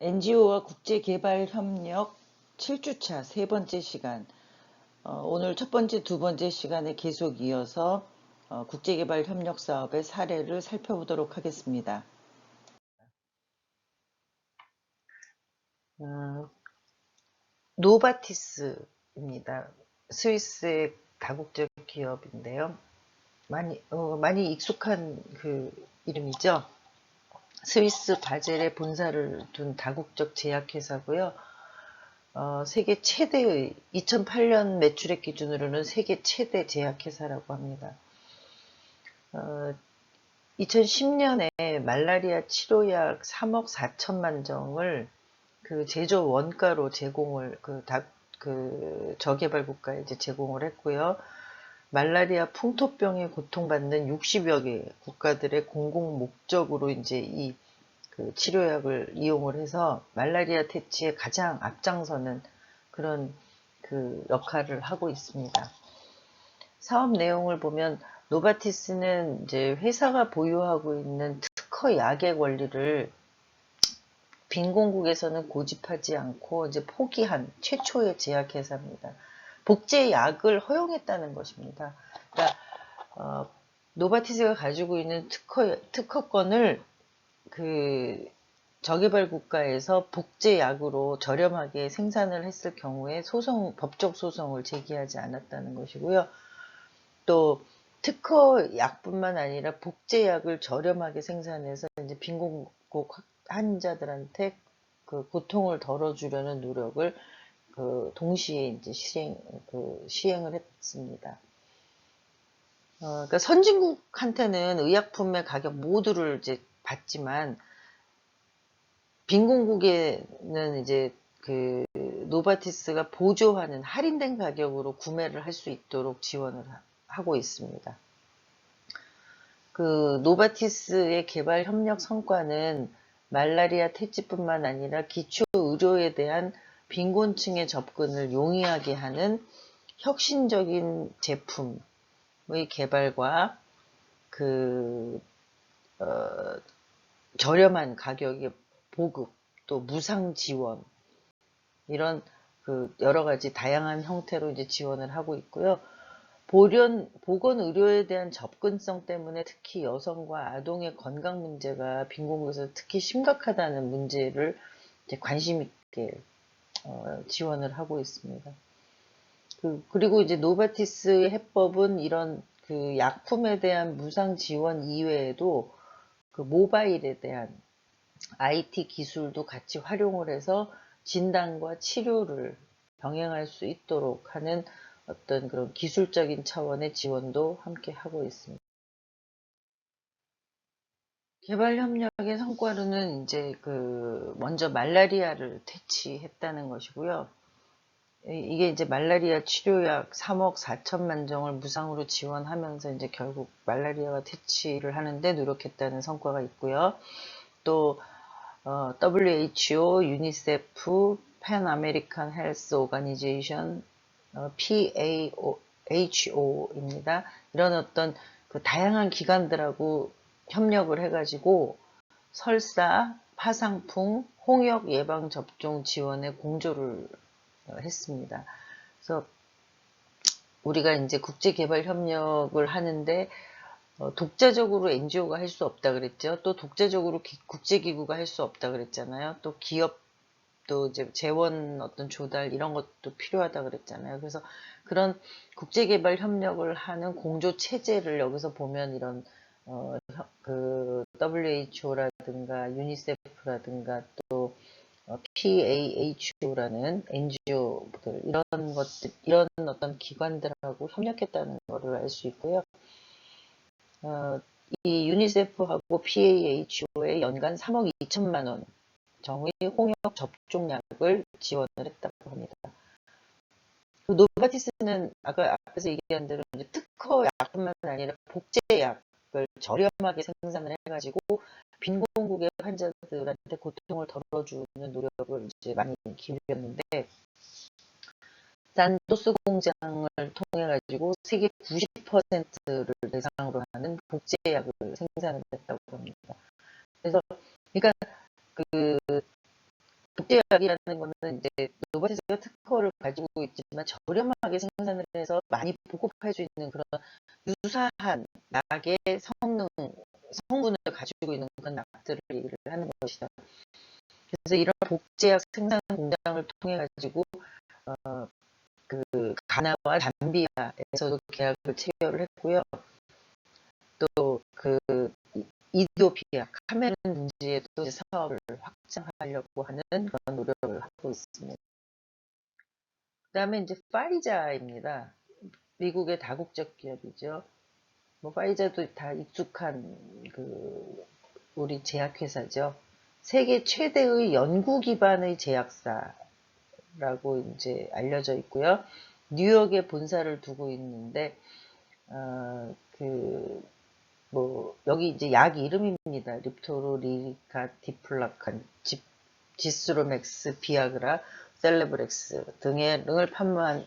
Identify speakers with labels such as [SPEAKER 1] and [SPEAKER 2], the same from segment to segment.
[SPEAKER 1] NGO와 국제개발협력 7주차 세 번째 시간. 오늘 첫 번째, 두 번째 시간에 계속 이어서 국제개발협력 사업의 사례를 살펴보도록 하겠습니다. 노바티스입니다. 스위스의 다국적 기업인데요. 많이 익숙한 그 이름이죠. 스위스 바젤에 본사를 둔 다국적 제약회사고요. 세계 최대의 2008년 매출액 기준으로는 세계 최대 제약회사라고 합니다. 2010년에 말라리아 치료약 3억 4천만 정을 그 제조 원가로 제공을 저개발 국가에 이제 제공을 했고요. 말라리아 풍토병에 고통받는 60여 개 국가들의 공공 목적으로 이제 이 그 치료약을 이용을 해서 말라리아 퇴치에 가장 앞장서는 그런 그 역할을 하고 있습니다. 사업 내용을 보면 노바티스는 이제 회사가 보유하고 있는 특허 약의 권리를 빈공국에서는 고집하지 않고 이제 포기한 최초의 제약회사입니다. 복제약을 허용했다는 것입니다. 그러니까 노바티스가 가지고 있는 특허권을 그 저개발 국가에서 복제약으로 저렴하게 생산을 했을 경우에 법적 소송을 제기하지 않았다는 것이고요. 또 특허약뿐만 아니라 복제약을 저렴하게 생산해서 이제 빈곤국 환자들한테 그 고통을 덜어주려는 노력을 동시에 이제 시행을 했습니다. 그러니까 선진국한테는 의약품의 가격 모두를 이제 받지만 빈곤국에는 이제 그 노바티스가 보조하는 할인된 가격으로 구매를 할 수 있도록 지원을 하고 있습니다. 그 노바티스의 개발 협력 성과는 말라리아 퇴치뿐만 아니라 기초 의료에 대한 빈곤층의 접근을 용이하게 하는 혁신적인 제품의 개발과 저렴한 가격의 보급, 또 무상 지원, 이런 여러 가지 다양한 형태로 이제 지원을 하고 있고요. 보건의료에 대한 접근성 때문에 특히 여성과 아동의 건강 문제가 빈곤국에서 특히 심각하다는 문제를 이제 관심 있게 지원을 하고 있습니다. 그리고 이제 노바티스의 해법은 이런 그 약품에 대한 무상 지원 이외에도 그 모바일에 대한 IT 기술도 같이 활용을 해서 진단과 치료를 병행할 수 있도록 하는 어떤 그런 기술적인 차원의 지원도 함께 하고 있습니다. 개발 협력의 성과로는 이제 먼저 말라리아를 퇴치했다는 것이고요. 이게 이제 말라리아 치료약 3억 4천만 정을 무상으로 지원하면서 이제 결국 말라리아가 퇴치를 하는데 노력했다는 성과가 있고요. 또 WHO, 유니세프, 팬 아메리칸 헬스 오가니제이션, PAHO입니다. 이런 어떤 그 다양한 기관들하고 협력을 해가지고 설사, 파상풍, 홍역 예방 접종 지원에 공조를 했습니다. 그래서 우리가 이제 국제개발 협력을 하는데 독자적으로 NGO가 할 수 없다 그랬죠. 또 독자적으로 국제기구가 할 수 없다 그랬잖아요. 또 기업도 이제 재원 어떤 조달 이런 것도 필요하다 그랬잖아요. 그래서 그런 국제개발 협력을 하는 공조 체제를 여기서 보면 이런 WHO라든가 유니세프라든가 또 PAHO라는 NGO들 이런 어떤 기관들하고 협력했다는 것을 알 수 있고요. 이 유니세프하고 PAHO에 연간 3억 2천만 원 정의 홍역 접종약을 지원을 했다고 합니다. 노바티스는 앞에서 얘기한 대로 이제 특허약뿐만 아니라 복제약을 저렴하게 생산을 해가지고 빈곤국의 환자들한테 고통을 덜어주는 노력을 이제 많이 기울였는데 산토스 공장을 통해 가지고 세계 90%를 대상으로 하는 복제약을 생산을 했다고 합니다. 그래서 그러니까 복제약이라는 거는 이제 노바티스가 특허를 가지고 있지만 저렴하게 생산을 해서 많이 보급할 수 있는 그런 유사한 약의 성분을 가지고 있는 그런 약들을 얘기를 하는 것이다. 그래서 이런 복제약 생산 공장을 통해 가지고 그 가나와 담비아에서도 계약을 체결을 했고요. 또 그 이디오피아, 카메룬 등지에도 사업을 확장하려고 하는 그런 노력을 하고 있습니다. 그 다음에 이제 파이자입니다. 미국의 다국적 기업이죠. 뭐 파이자도 다 익숙한 그 우리 제약회사죠. 세계 최대의 연구 기반의 제약사라고 이제 알려져 있고요. 뉴욕에 본사를 두고 있는데 뭐 여기 이제 약 이름입니다. 립토로, 리리카, 디플라칸, 지스로맥스, 비아그라, 셀레브렉스 등을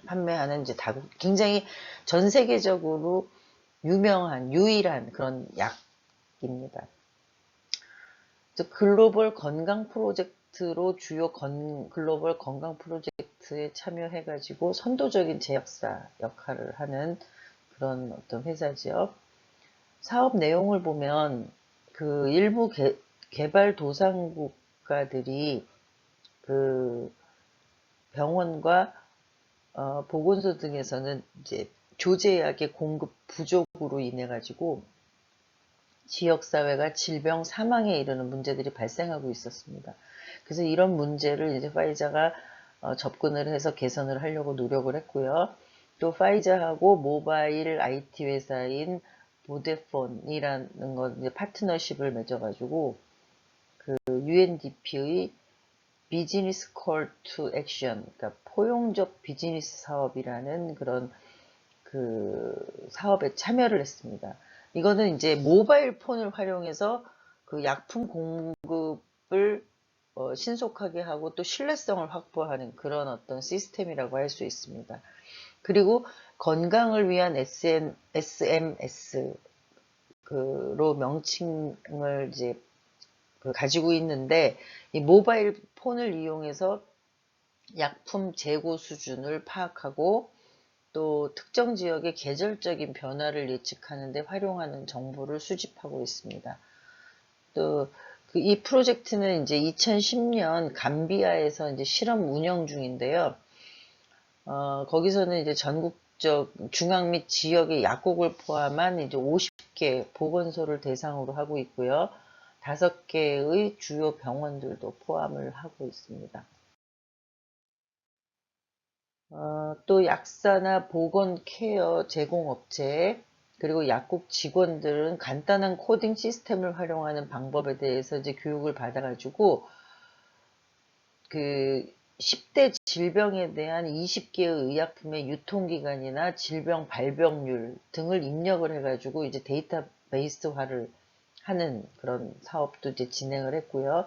[SPEAKER 1] 판매하는 이제 굉장히 전 세계적으로 유명한 유일한 그런 약입니다. 글로벌 건강 프로젝트로 주요 글로벌 건강 프로젝트에 참여해가지고 선도적인 제약사 역할을 하는 그런 어떤 회사지요. 사업 내용을 보면 그 일부 개발도상 국가들이 그 병원과 보건소 등에서는 이제 조제약의 공급 부족으로 인해 가지고 지역사회가 질병 사망에 이르는 문제들이 발생하고 있었습니다. 그래서 이런 문제를 이제 파이자가 접근을 해서 개선을 하려고 노력을 했고요. 또 파이자하고 모바일 IT 회사인 보데폰이라는 건 이제 파트너십을 맺어가지고 그 UNDP의 비즈니스 콜 투 액션, 그러니까 포용적 비즈니스 사업이라는 그런 그 사업에 참여를 했습니다. 이거는 이제 모바일 폰을 활용해서 그 약품 공급을 신속하게 하고 또 신뢰성을 확보하는 그런 어떤 시스템이라고 할 수 있습니다. 그리고 건강을 위한 SMS로 명칭을 이제 가지고 있는데 이 모바일 폰을 이용해서 약품 재고 수준을 파악하고 또 특정 지역의 계절적인 변화를 예측하는 데 활용하는 정보를 수집하고 있습니다. 또 이 프로젝트는 이제 2010년 감비아에서 이제 실험 운영 중인데요. 거기서는 이제 전국적 중앙 및 지역의 약국을 포함한 이제 50개 보건소를 대상으로 하고 있고요. 5개의 주요 병원들도 포함을 하고 있습니다. 또 약사나 보건 케어 제공업체 그리고 약국 직원들은 간단한 코딩 시스템을 활용하는 방법에 대해서 이제 교육을 받아가지고 그 10대 질병에 대한 20개의 의약품의 유통기간이나 질병 발병률 등을 입력을 해가지고 이제 데이터베이스화를 하는 그런 사업도 이제 진행을 했고요.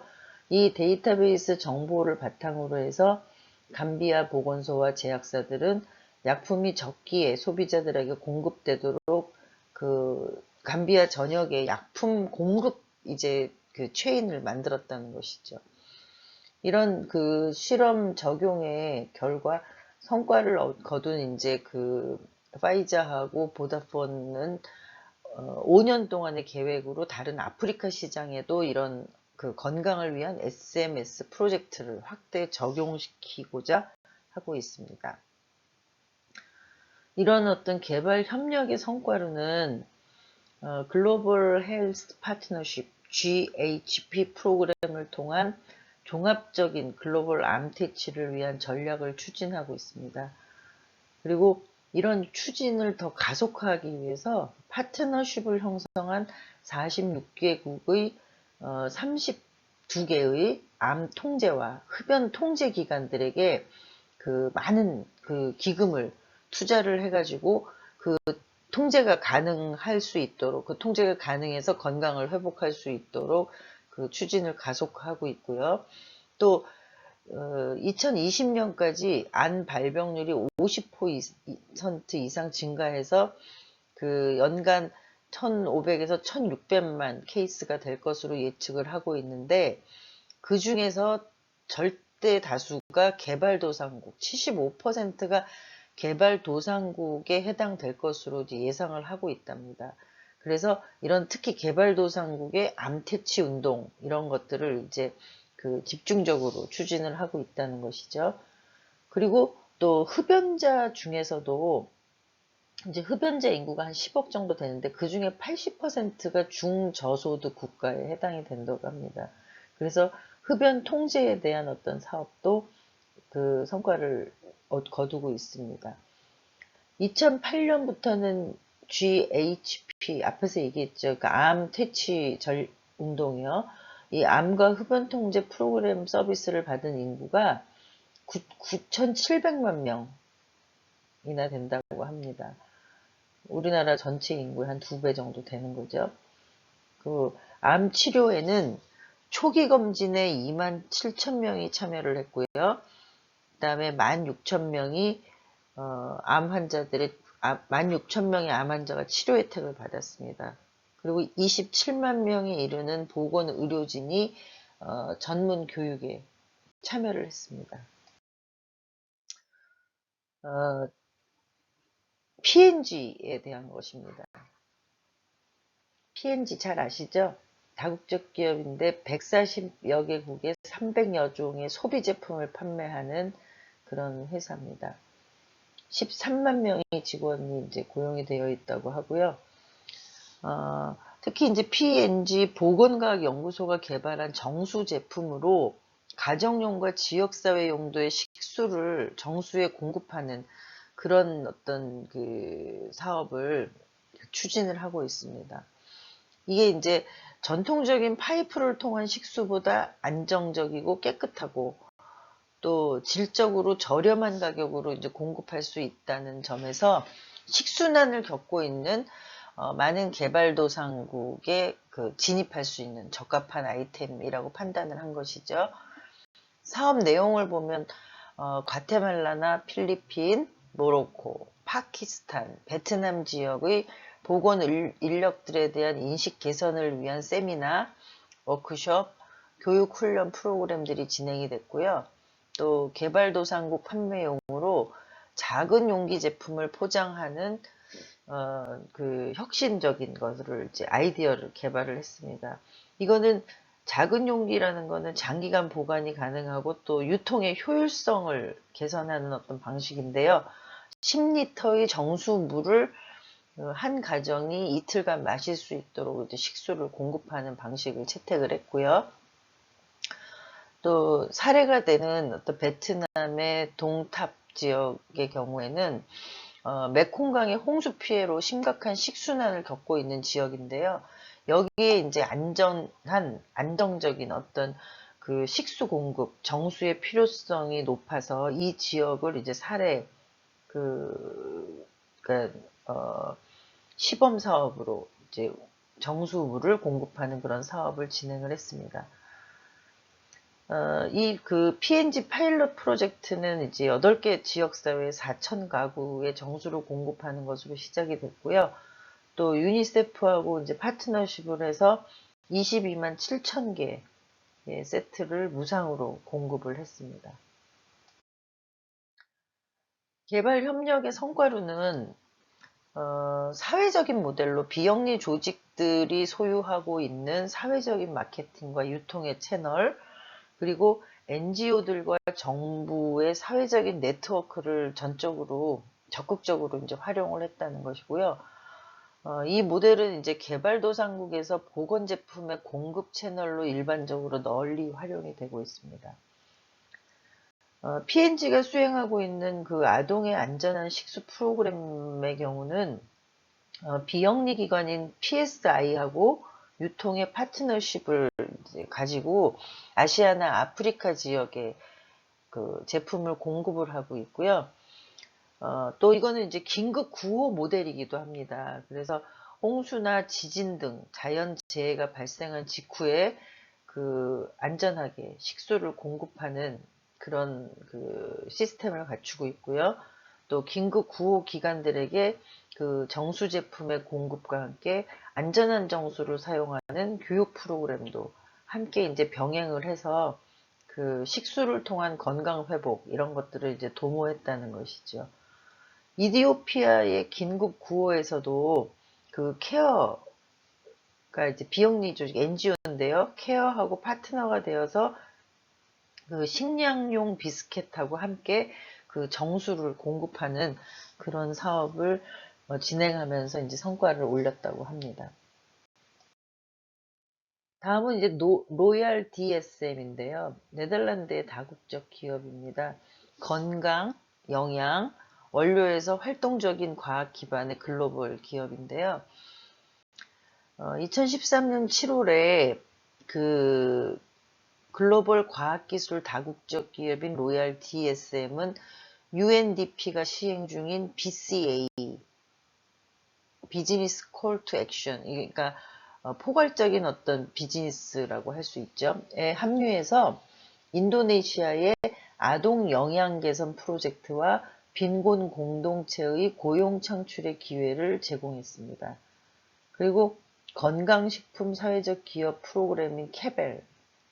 [SPEAKER 1] 이 데이터베이스 정보를 바탕으로 해서 감비아 보건소와 제약사들은 약품이 적기에 소비자들에게 공급되도록 그 감비아 전역의 약품 공급 이제 그 체인을 만들었다는 것이죠. 이런 그 실험 적용의 결과 성과를 거둔 이제 그 파이자하고 보다폰은 5년 동안의 계획으로 다른 아프리카 시장에도 이런 그 건강을 위한 SMS 프로젝트를 확대 적용시키고자 하고 있습니다. 이런 어떤 개발 협력의 성과로는 글로벌 헬스 파트너십 GHP 프로그램을 통한 종합적인 글로벌 암 퇴치를 위한 전략을 추진하고 있습니다. 그리고 이런 추진을 더 가속화하기 위해서 파트너십을 형성한 46개국의 32개의 암 통제와 흡연 통제 기관들에게 그 많은 그 기금을 투자를 해가지고 그 통제가 가능할 수 있도록 그 통제가 가능해서 건강을 회복할 수 있도록 그 추진을 가속화하고 있고요. 또 2020년까지 안 발병률이 50% 이상 증가해서 그 연간 1,500에서 1,600만 케이스가 될 것으로 예측을 하고 있는데 그 중에서 절대 다수가 개발도상국, 75%가 개발도상국에 해당될 것으로 이제 예상을 하고 있답니다. 그래서 이런 특히 개발도상국의 암퇴치 운동 이런 것들을 이제 그 집중적으로 추진을 하고 있다는 것이죠. 그리고 또 흡연자 중에서도 이제 흡연자 인구가 한 10억 정도 되는데 그 중에 80%가 중저소득 국가에 해당이 된다고 합니다. 그래서 흡연 통제에 대한 어떤 사업도 그 성과를 거두고 있습니다. 2008년부터는 GHP 앞에서 얘기했죠. 그 암 퇴치 운동이요. 이 암과 흡연 통제 프로그램 서비스를 받은 인구가 9,700만 명이나 된다고 합니다. 우리나라 전체 인구의 한 2배 정도 되는 거죠. 그 암 치료에는 초기 검진에 27,000명이 참여를 했고요. 그 다음에 16,000명이 암 환자들의 16,000명의 암 환자가 치료 혜택을 받았습니다. 그리고 27만 명에 이르는 보건 의료진이 전문 교육에 참여를 했습니다. P&G에 대한 것입니다. P&G 잘 아시죠? 다국적 기업인데 140여 개국에 300여 종의 소비 제품을 판매하는 그런 회사입니다. 13만 명의 직원이 이제 고용이 되어 있다고 하고요. 특히 이제 P&G 보건과학연구소가 개발한 정수 제품으로 가정용과 지역사회 용도의 식수를 정수에 공급하는 그런 어떤 그 사업을 추진을 하고 있습니다. 이게 이제 전통적인 파이프를 통한 식수보다 안정적이고 깨끗하고 또 질적으로 저렴한 가격으로 이제 공급할 수 있다는 점에서 식수난을 겪고 있는 많은 개발도상국에 진입할 수 있는 적합한 아이템이라고 판단을 한 것이죠. 사업 내용을 보면 과테말라나 필리핀, 모로코, 파키스탄, 베트남 지역의 보건 인력들에 대한 인식 개선을 위한 세미나, 워크숍, 교육 훈련 프로그램들이 진행이 됐고요. 또 개발도상국 판매용으로 작은 용기 제품을 포장하는 그 혁신적인 것을 이제 아이디어를 개발을 했습니다. 이거는 작은 용기라는 거는 장기간 보관이 가능하고 또 유통의 효율성을 개선하는 어떤 방식인데요. 10리터의 정수물을 한 가정이 이틀간 마실 수 있도록 이제 식수를 공급하는 방식을 채택을 했고요. 또 사례가 되는 어떤 베트남의 동탑 지역의 경우에는 메콩강의 홍수 피해로 심각한 식수난을 겪고 있는 지역인데요. 여기에 이제 안정적인 어떤 그 식수 공급, 정수의 필요성이 높아서 이 지역을 이제 시범 사업으로 이제 정수물을 공급하는 그런 사업을 진행을 했습니다. 이 P&G 파일럿 프로젝트는 이제 8개 지역사회 4,000가구의 정수를 공급하는 것으로 시작이 됐고요. 또 유니세프하고 이제 파트너십을 해서 22만 7천 개의 세트를 무상으로 공급을 했습니다. 개발 협력의 성과로는 사회적인 모델로 비영리 조직들이 소유하고 있는 사회적인 마케팅과 유통의 채널, 그리고 NGO들과 정부의 사회적인 네트워크를 적극적으로 이제 활용을 했다는 것이고요. 이 모델은 이제 개발도상국에서 보건제품의 공급 채널로 일반적으로 널리 활용이 되고 있습니다. P&G가 수행하고 있는 그 아동의 안전한 식수 프로그램의 경우는 비영리 기관인 PSI하고 유통의 파트너십을 가지고 아시아나 아프리카 지역에 그 제품을 공급을 하고 있고요. 또 이거는 이제 긴급 구호 모델이기도 합니다. 그래서 홍수나 지진 등 자연재해가 발생한 직후에 그 안전하게 식수를 공급하는 그런 그 시스템을 갖추고 있고요. 또 긴급 구호 기관들에게 그 정수 제품의 공급과 함께 안전한 정수를 사용하는 교육 프로그램도 함께 이제 병행을 해서 그 식수를 통한 건강 회복 이런 것들을 이제 도모했다는 것이죠. 이디오피아의 긴급 구호에서도 그 케어가 이제 비영리 조직 NGO인데요. 케어하고 파트너가 되어서 그 식량용 비스켓하고 함께 그 정수를 공급하는 그런 사업을 진행하면서 이제 성과를 올렸다고 합니다. 다음은 이제 로얄 DSM인데요. 네덜란드의 다국적 기업입니다. 건강, 영양, 원료에서 활동적인 과학 기반의 글로벌 기업인데요. 2013년 7월에 그 글로벌 과학기술 다국적 기업인 로얄 DSM은 UNDP가 시행 중인 BCA, 비즈니스 콜 투 액션, 그러니까 포괄적인 어떤 비즈니스라고 할 수 있죠. 에 합류해서 인도네시아의 아동 영양 개선 프로젝트와 빈곤 공동체의 고용 창출의 기회를 제공했습니다. 그리고 건강식품 사회적 기업 프로그램인 케벨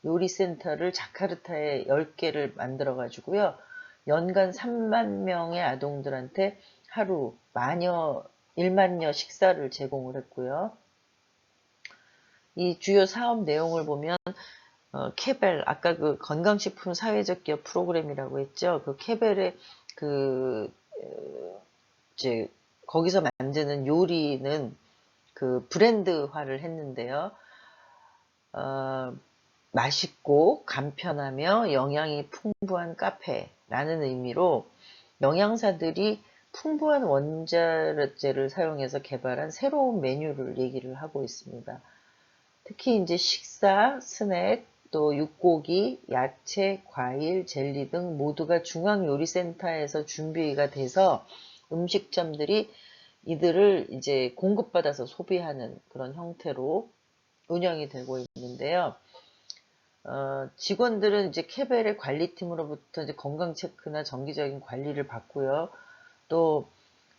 [SPEAKER 1] 요리센터를 자카르타에 10개를 만들어 가지고요. 연간 3만 명의 아동들한테 하루 1만여 식사를 제공을 했고요. 이 주요 사업 내용을 보면 케벨, 아까 그 건강식품 사회적 기업 프로그램이라고 했죠. 그 케벨의 그 이제 거기서 만드는 요리는 그 브랜드화를 했는데요. 맛있고 간편하며 영양이 풍부한 카페라는 의미로 영양사들이 풍부한 원자재를 사용해서 개발한 새로운 메뉴를 얘기를 하고 있습니다. 특히 이제 식사, 스낵, 또 육고기, 야채, 과일, 젤리 등 모두가 중앙요리센터에서 준비가 돼서 음식점들이 이들을 이제 공급받아서 소비하는 그런 형태로 운영이 되고 있는데요. 직원들은 이제 케벨의 관리팀으로부터 이제 건강 체크나 정기적인 관리를 받고요. 또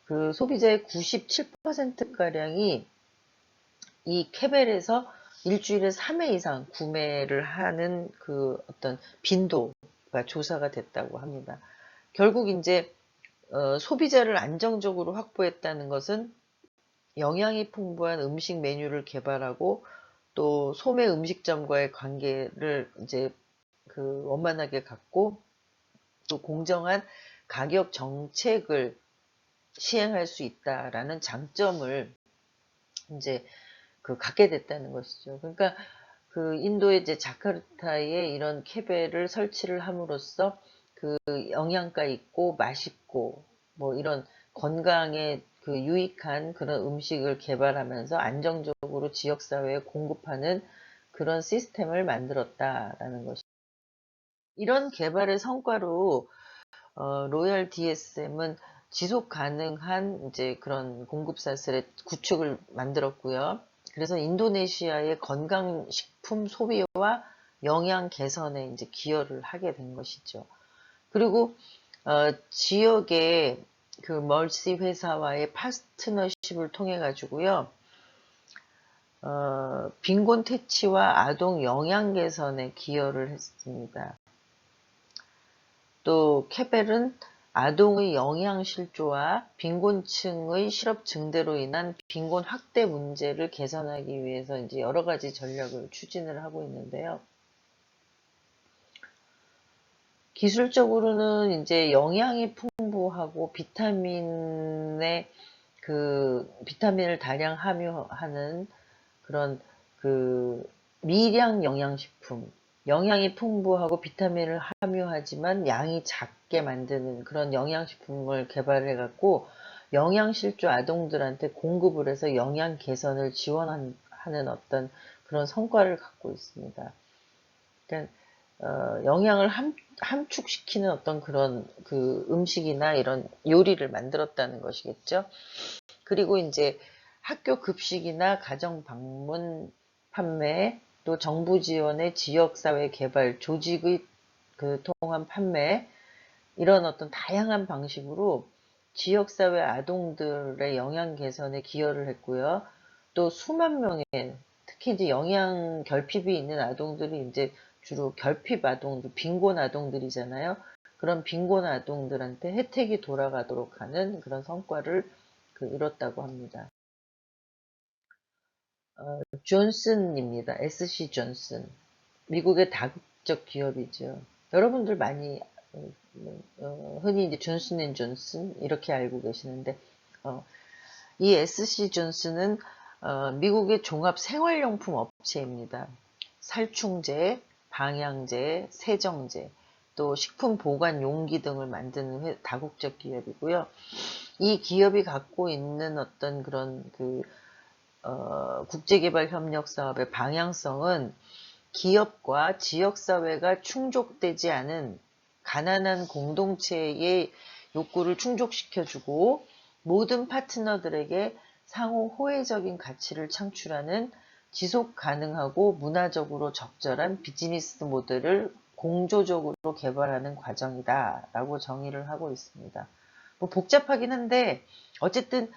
[SPEAKER 1] 그 소비자의 97%가량이 이 케벨에서 일주일에 3회 이상 구매를 하는 그 어떤 빈도가 조사가 됐다고 합니다. 결국 이제 소비자를 안정적으로 확보했다는 것은 영양이 풍부한 음식 메뉴를 개발하고 또 소매 음식점과의 관계를 이제 그 원만하게 갖고 또 공정한 가격 정책을 시행할 수 있다라는 장점을 이제 그 갖게 됐다는 것이죠. 그러니까 그 인도의 이제 자카르타에 이런 케베를 설치를 함으로써 그 영양가 있고 맛있고 뭐 이런 건강에 그 유익한 그런 음식을 개발하면서 안정적으로 지역사회에 공급하는 그런 시스템을 만들었다라는 것이. 이런 개발의 성과로 로얄 DSM은 지속 가능한 이제 그런 공급사슬의 구축을 만들었고요. 그래서 인도네시아의 건강식품 소비와 영양 개선에 이제 기여를 하게 된 것이죠. 그리고 지역의 그 멀시 회사와의 파트너십을 통해 가지고요. 빈곤 퇴치와 아동 영양 개선에 기여를 했습니다. 또 케벨은 아동의 영양 실조와 빈곤층의 실업 증대로 인한 빈곤 확대 문제를 개선하기 위해서 이제 여러 가지 전략을 추진을 하고 있는데요. 기술적으로는 이제 영양이 풍부하고 비타민을 다량 함유하는 그런 그 미량 영양식품, 영양이 풍부하고 비타민을 함유하지만 양이 작게 만드는 그런 영양식품을 개발해 갖고 영양실조 아동들한테 공급을 해서 영양 개선을 지원하는 어떤 그런 성과를 갖고 있습니다. 그러니까 영양을 함축시키는 어떤 그런 그 음식이나 이런 요리를 만들었다는 것이겠죠. 그리고 이제 학교 급식이나 가정 방문 판매, 또 정부 지원의 지역사회 개발, 조직의 그 통한 판매, 이런 어떤 다양한 방식으로 지역사회 아동들의 영양 개선에 기여를 했고요. 또 수만 명의 특히 이제 영양 결핍이 있는 아동들이 이제 주로 결핍 아동들, 빈곤 아동들이잖아요. 그런 빈곤 아동들한테 혜택이 돌아가도록 하는 그런 성과를 이뤘다고 합니다. 존슨입니다. SC 존슨. 미국의 다국적 기업이죠. 여러분들 많이 흔히 이제 존슨 앤 존슨 이렇게 알고 계시는데 이 SC 존슨은 미국의 종합 생활용품 업체입니다. 살충제, 방향제, 세정제, 또 식품 보관 용기 등을 만드는 다국적 기업이고요. 이 기업이 갖고 있는 어떤 그런 국제개발 협력 사업의 방향성은 기업과 지역사회가 충족되지 않은 가난한 공동체의 욕구를 충족시켜주고 모든 파트너들에게 상호 호혜적인 가치를 창출하는 지속 가능하고 문화적으로 적절한 비즈니스 모델을 공조적으로 개발하는 과정이다 라고 정의를 하고 있습니다. 뭐 복잡하긴 한데 어쨌든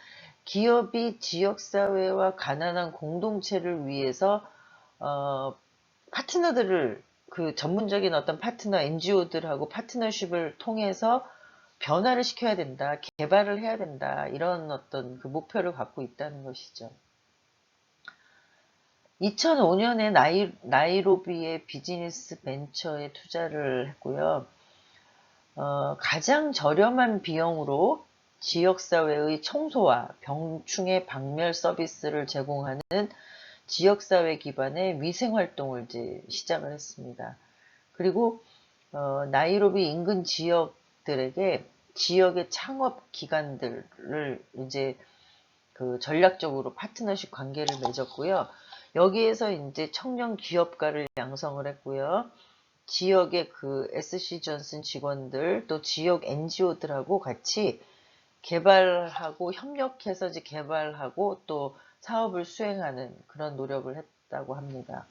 [SPEAKER 1] 기업이 지역사회와 가난한 공동체를 위해서 파트너들을 전문적인 어떤 파트너 NGO들하고 파트너십을 통해서 변화를 시켜야 된다, 개발을 해야 된다, 이런 어떤 목표를 갖고 있다는 것이죠. 2005년에 나이로비의 비즈니스 벤처에 투자를 했고요. 가장 저렴한 비용으로 지역사회의 청소와 병충해 박멸 서비스를 제공하는 지역사회 기반의 위생활동을 이제 시작을 했습니다. 그리고 나이로비 인근 지역들에게 지역의 창업 기관들을 이제 전략적으로 파트너십 관계를 맺었고요. 여기에서 이제 청년 기업가를 양성을 했고요. 지역의 SC 존슨 직원들 또 지역 NGO들하고 같이 개발하고 협력해서 이제 개발하고 또 사업을 수행하는 그런 노력을 했다고 합니다.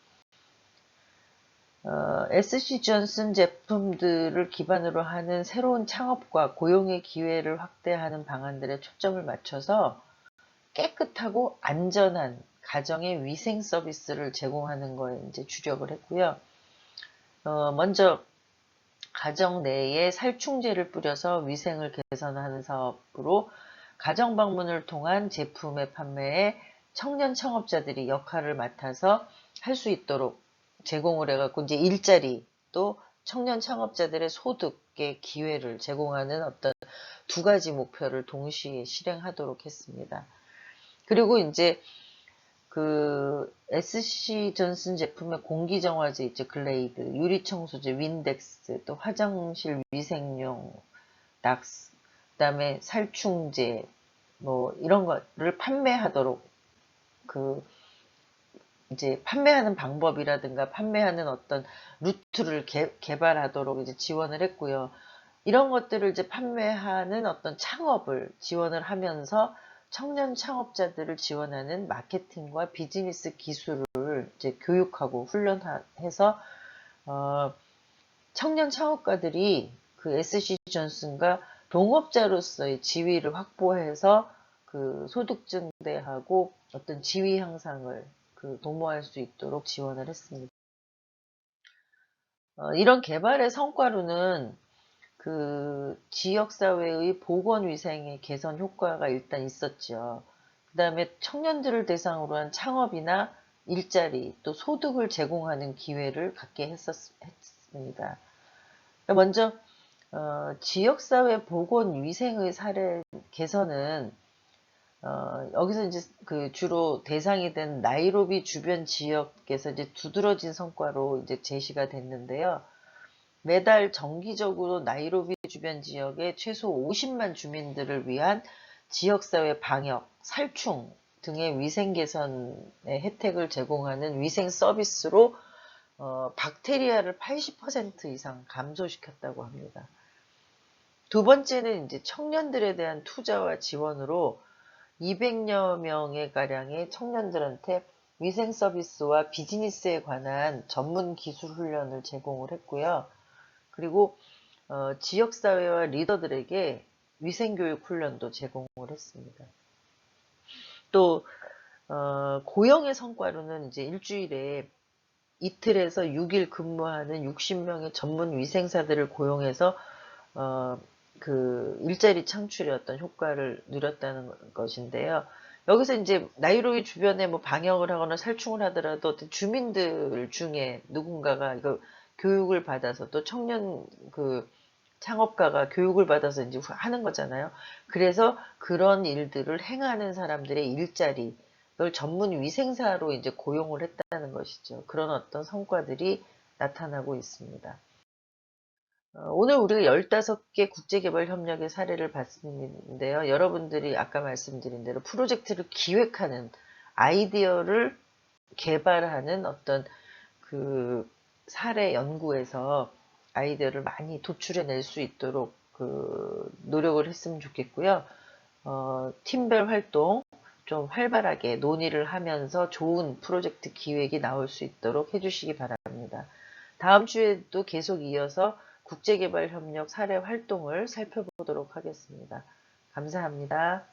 [SPEAKER 1] SC 존슨 제품들을 기반으로 하는 새로운 창업과 고용의 기회를 확대하는 방안들에 초점을 맞춰서 깨끗하고 안전한 가정의 위생 서비스를 제공하는 거에 이제 주력을 했고요. 먼저 가정 내에 살충제를 뿌려서 위생을 개선하는 사업으로 가정 방문을 통한 제품의 판매에 청년 창업자들이 역할을 맡아서 할 수 있도록 제공을 해갖고 이제 일자리 또 청년 창업자들의 소득의 기회를 제공하는 어떤 두 가지 목표를 동시에 실행하도록 했습니다. 그리고 이제 SC 존슨 제품의 공기정화제 있죠. 글레이드, 유리청소제, 윈덱스, 또 화장실 위생용, 락스, 그 다음에 살충제, 뭐, 이런 거를 판매하도록, 이제 판매하는 방법이라든가 판매하는 어떤 루트를 개발하도록 이제 지원을 했고요. 이런 것들을 이제 판매하는 어떤 창업을 지원을 하면서 청년 창업자들을 지원하는 마케팅과 비즈니스 기술을 이제 교육하고 훈련해서 청년 창업가들이 SC 존슨과 동업자로서의 지위를 확보해서 소득 증대하고 어떤 지위 향상을 도모할 수 있도록 지원을 했습니다. 이런 개발의 성과로는 지역사회의 보건위생의 개선 효과가 일단 있었죠. 그 다음에 청년들을 대상으로 한 창업이나 일자리 또 소득을 제공하는 기회를 갖게 했습니다. 먼저 지역사회 보건위생의 사례 개선은 여기서 이제 주로 대상이 된 나이로비 주변 지역에서 이제 두드러진 성과로 이제 제시가 됐는데요. 매달 정기적으로 나이로비 주변 지역의 최소 50만 주민들을 위한 지역사회 방역, 살충 등의 위생 개선의 혜택을 제공하는 위생 서비스로 박테리아를 80% 이상 감소시켰다고 합니다. 두 번째는 이제 청년들에 대한 투자와 지원으로 200여 명의 가량의 청년들한테 위생 서비스와 비즈니스에 관한 전문 기술 훈련을 제공을 했고요. 그리고 지역사회와 리더들에게 위생교육 훈련도 제공을 했습니다. 또 고용의 성과로는 이제 일주일에 이틀에서 6일 근무하는 60명의 전문 위생사들을 고용해서 그 일자리 창출의 어떤 효과를 누렸다는 것인데요. 여기서 이제 나이로비 주변에 뭐 방역을 하거나 살충을 하더라도 주민들 중에 누군가가 이거 교육을 받아서 또 청년 그 창업가가 교육을 받아서 이제 하는 거잖아요. 그래서 그런 일들을 행하는 사람들의 일자리, 그걸 전문 위생사로 이제 고용을 했다는 것이죠. 그런 어떤 성과들이 나타나고 있습니다. 오늘 우리가 15개 국제개발협력의 사례를 봤는데요. 여러분들이 아까 말씀드린 대로 프로젝트를 기획하는 아이디어를 개발하는 어떤 그 사례 연구에서 아이디어를 많이 도출해낼 수 있도록 그 노력을 했으면 좋겠고요. 팀별 활동 좀 활발하게 논의를 하면서 좋은 프로젝트 기획이 나올 수 있도록 해주시기 바랍니다. 다음 주에도 계속 이어서 국제개발협력 사례 활동을 살펴보도록 하겠습니다. 감사합니다.